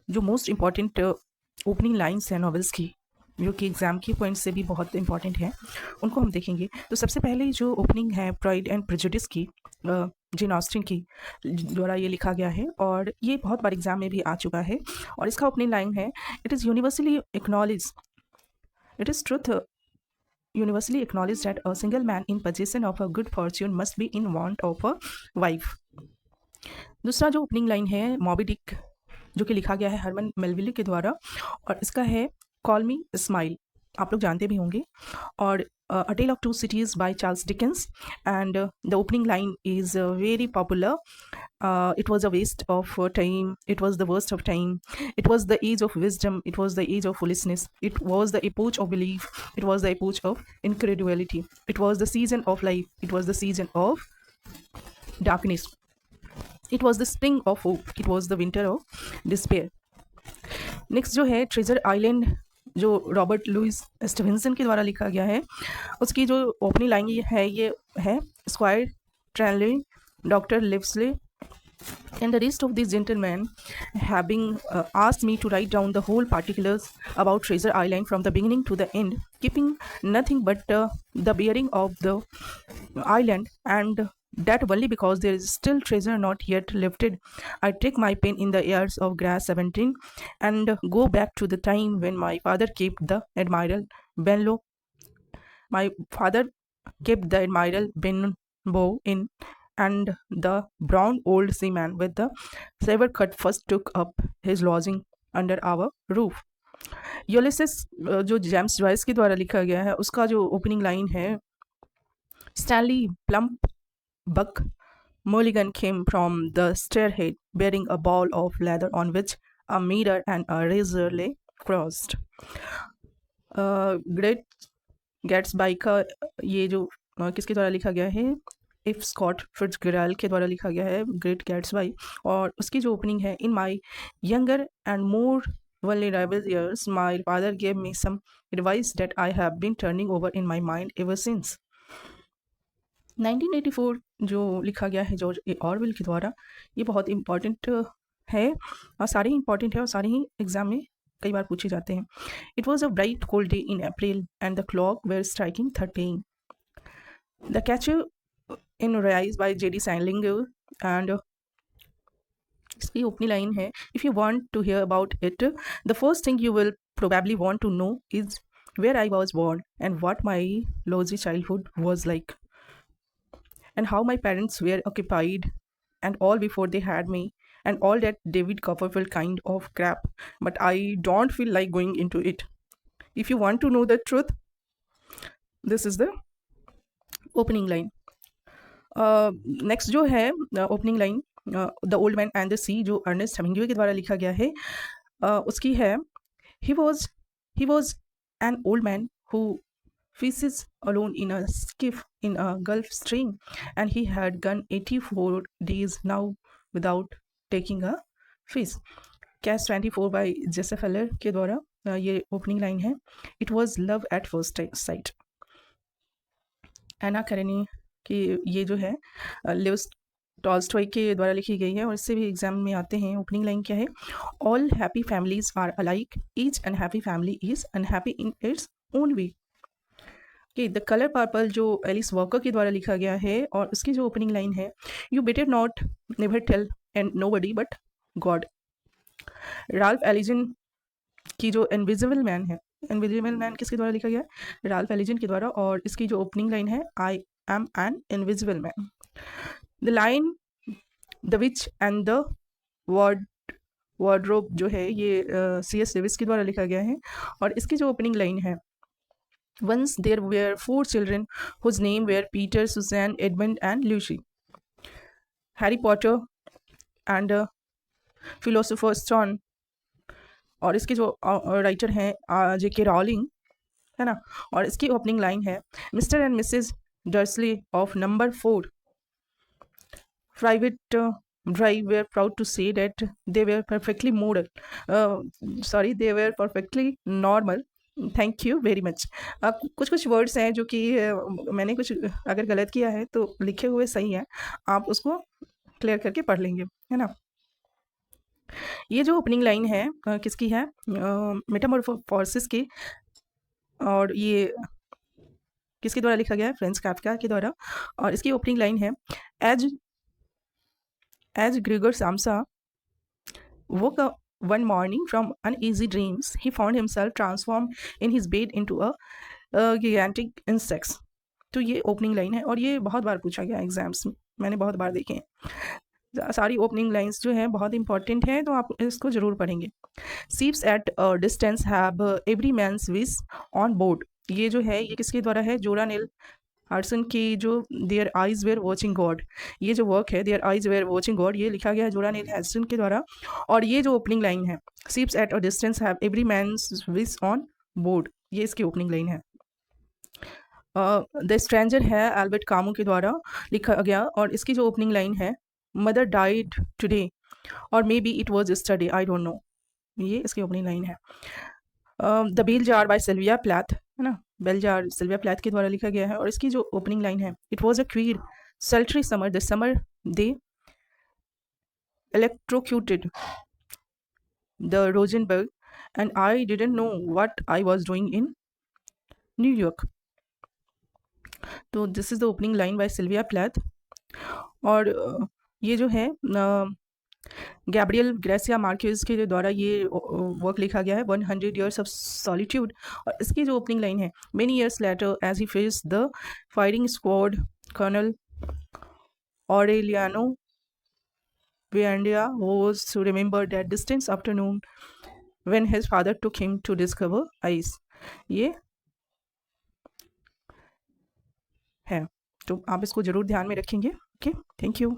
जो most important opening lines हैं novels की, जो कि एग्ज़ाम के पॉइंट से भी बहुत इम्पॉर्टेंट हैं, उनको हम देखेंगे। तो सबसे पहले जो ओपनिंग है प्राइड एंड प्रेजुडिस की, जेन ऑस्टिन की द्वारा ये लिखा गया है और ये बहुत बार एग्ज़ाम में भी आ चुका है। और इसका ओपनिंग लाइन है, it is universally acknowledge, it is truth universally acknowledged that a single man in possession of a good fortune must be in want of a wife। दूसरा जो ओपनिंग लाइन है मॉबी डिक, जो कि लिखा गया है Harman Melville के द्वारा, और इसका है कॉल मी स्माइल, आप लोग जानते भी होंगे। और a tale of two cities by Charles Dickens, and the opening line is very popular. It was a waste of time, it was the worst of time, it was the age of wisdom, it was the age of foolishness, it was the epoch of belief, it was the epoch of incredulity, it was the season of life, it was the season of darkness, it was the spring of hope, it was the winter of despair। Next जो है treasure island, जो Robert Louis Stevenson के द्वारा लिखा गया है, उसकी जो ओपनिंग लाइन ये है squire Trelawney, doctor Livesey and the rest of these gentlemen having asked me to write down the whole particulars about Treasure Island from the beginning to the end, keeping nothing but the bearing of the island, and that only because there is still treasure not yet lifted. I take my pen in the years of grass 17 and go back to the time when my father kept the Admiral Benbow. My father kept the Admiral Benbow in, and the brown old seaman with the saber cut first took up his lodging under our roof। Ulysses जो James Joyce के द्वारा लिखा गया है, उसका जो opening line है, stately plump Buck Mulligan came from the stairhead bearing a ball of leather on which a mirror and a razor lay crossed। Great Gatsby का ये जो किसके द्वारा लिखा गया है, इफ स्कॉट फिट्जगेराल्ड के द्वारा लिखा गया है, ग्रेट गैट्सबाई। और उसकी जो ओपनिंग है, in my younger and more vulnerable years my father gave me some advice that I have been turning over in my mind ever since। 1984 जो लिखा गया है जॉर्ज ए ऑरवेल के द्वारा, ये बहुत इम्पॉर्टेंट है और सारे ही इम्पॉर्टेंट है और सारे ही एग्जाम में कई बार पूछे जाते हैं। It was a bright cold day in April and the clock were striking 13। The catcher in rye by J D Salinger, and इसकी ओपनिंग लाइन है, if you want to hear about it the first thing you will probably want to know is where I was born and what my lousy childhood was like and how my parents were occupied and all before they had me and all that David Copperfield kind of crap, but I don't feel like going into it. If you want to know the truth, this is the opening line। Next जो है opening line, the old man and the sea, जो Ernest Hemingway के द्वारा लिखा गया है, उसकी है, he was an old man who fishes alone in a skiff in a Gulf Stream, and he had gone 84 days now without taking a fish। Catch 24 by Joseph Heller के द्वारा ये ओपनिंग लाइन है। It was love at first sight. Anna Karenina की ये जो है live Tolstoy के द्वारा लिखी गई है और इससे भी एग्जाम में आते हैं। ओपनिंग लाइन क्या है, all happy families are alike, each unhappy family is unhappy in its own way. कि द कलर पर्पल जो एलिस वॉकर के द्वारा लिखा गया है और उसकी जो ओपनिंग लाइन है, you better not never tell and nobody but God. Ralph Ellison की जो इनविजिबल मैन है, इनविजिबल मैन किसके द्वारा लिखा गया है, राल्फ एलिजन के द्वारा, और इसकी जो ओपनिंग लाइन है, I am an invisible man. The line the which and the wardrobe जो है ये C.S. लेविस के द्वारा लिखा गया है और इसकी जो ओपनिंग लाइन है, Once there were 4 children whose names were Peter, Susan, Edmund, and Lucy। Harry Potter and Philosopher's Stone, और इसके जो राइटर हैं J.K. रॉलिंग, है ना। और इसकी ओपनिंग लाइन है, Mr and Mrs Dursley of number 4 Privet Drive were proud to say that they were perfectly they were perfectly normal। Thank you very much. कुछ वर्ड्स हैं जो कि मैंने कुछ अगर गलत किया है तो लिखे हुए सही हैं, आप उसको क्लियर करके पढ़ लेंगे, है ना। ये जो ओपनिंग लाइन है किसकी है? मेटामॉर्फोसिस की। और ये किसके द्वारा लिखा गया है? फ्रांज काफ्का के द्वारा। और इसकी ओपनिंग लाइन है, as as Gregor Samsa woke up one morning from uneasy dreams, he found himself transformed in his bed into a gigantic insect. तो ये ओपनिंग लाइन है और ये बहुत बार पूछा गया एग्जाम्स में, मैंने बहुत बार देखे हैं। सारी ओपनिंग लाइंस जो हैं बहुत इंपॉर्टेंट है, तो आप इसको ज़रूर पढ़ेंगे। Ships at distance have every man's wish on board. ये जो है ये किसके द्वारा है? जोरा नेल हार्सन की जो their eyes were watching God, ये जो वर्क है their eyes were watching God, ये लिखा गया है जोरा नेल हार्सन के द्वारा। और ये जो ओपनिंग लाइन है, ships at a distance have every man's wish on board, ये इसकी ओपनिंग लाइन है। द स्ट्रेंजर है एल्बर्ट कामू के द्वारा लिखा गया, और इसकी जो ओपनिंग लाइन है, mother died today or maybe it was yesterday I don't know, ये इसकी ओपनिंग लाइन है। The bell jar by Sylvia Plath, है ना, बेल जार सिल्विया प्लैथ के द्वारा लिखा गया है, और इसकी जो ओपनिंग लाइन है, it was a queer sultry summer, the summer they electrocuted the Rosenberg and I didn't know what I was doing in New York. तो this is the opening line by Sylvia Plath. और ये जो है Gabriel gratia Marquez के द्वारा ये work लिखा गया है, 100 Years of Solitude। और इसकी जो ओपनिंग लाइन है, many years later as he faced the firing squad colonel Aureliano Buendia was to remember that distant afternoon when his father took him to discover ice। ये है, तो आप इसको ज़रूर ध्यान में रखेंगे। Okay, thank you.